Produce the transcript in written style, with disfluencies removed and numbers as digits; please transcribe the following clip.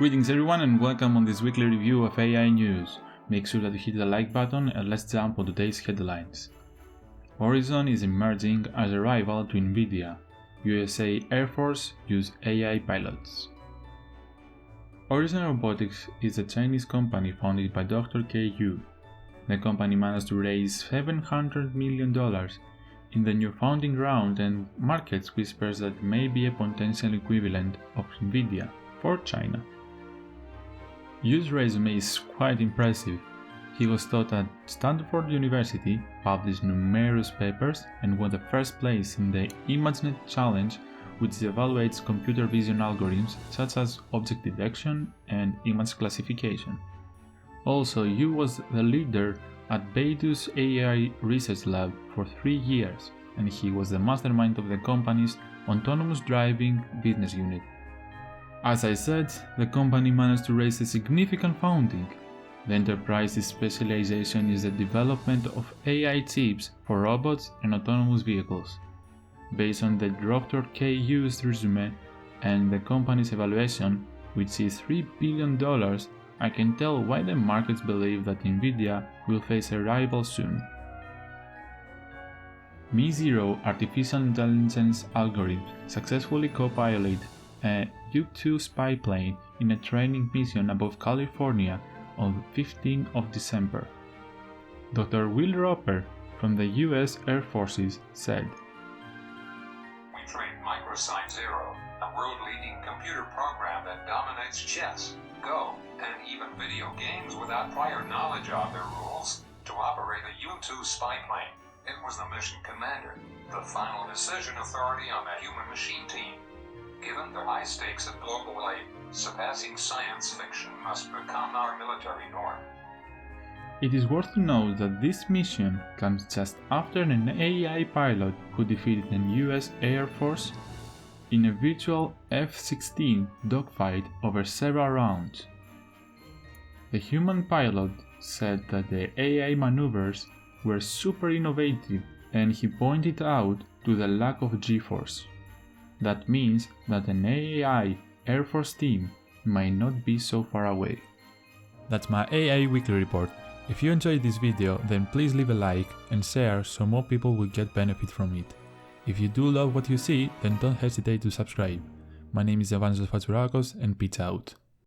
Greetings everyone and welcome on this weekly review of AI news. Make sure that you hit the like button and let's jump on today's headlines. Horizon is emerging as a rival to NVIDIA. USA Air Force use AI pilots. Horizon Robotics is a Chinese company founded by Dr. Ku. The company managed to raise $700 million in the new funding round and markets whispers that it may be a potential equivalent of NVIDIA for China. Yu's resume is quite impressive. He was taught at Stanford University, published numerous papers, and won the first place in the ImageNet Challenge, which evaluates computer vision algorithms such as object detection and image classification. Also, Yu was the leader at Baidu's AI Research Lab for 3 years, and he was the mastermind of the company's autonomous driving business unit. As I said, the company managed to raise a significant funding. The enterprise's specialization is the development of AI chips for robots and autonomous vehicles. Based on the Dr. Ku's resume and the company's evaluation, which is $3 billion, I can tell why the markets believe that NVIDIA will face a rival soon. Mi-Zero artificial intelligence algorithm successfully co-piloted a U-2 spy plane in a training mission above California on 15th of December. Dr. Will Roper from the US Air Forces said, "We trained Microsign Zero, a world-leading computer program that dominates chess, Go, and even video games without prior knowledge of their rules, to operate a U-2 spy plane. It was the mission commander, the final decision authority on the human-machine team. Given the high stakes of global aid, surpassing science fiction must become our military norm." It is worth to note that this mission comes just after an AI pilot who defeated the US Air Force in a virtual F-16 dogfight over several rounds. The human pilot said that the AI maneuvers were super innovative, and he pointed out to the lack of G-force. That means that an AI Air Force team might not be so far away. That's my AI weekly report. If you enjoyed this video, then please leave a like and share so more people will get benefit from it. If you do love what you see, then don't hesitate to subscribe. My name is Evangelos Fatsurakos and peace out.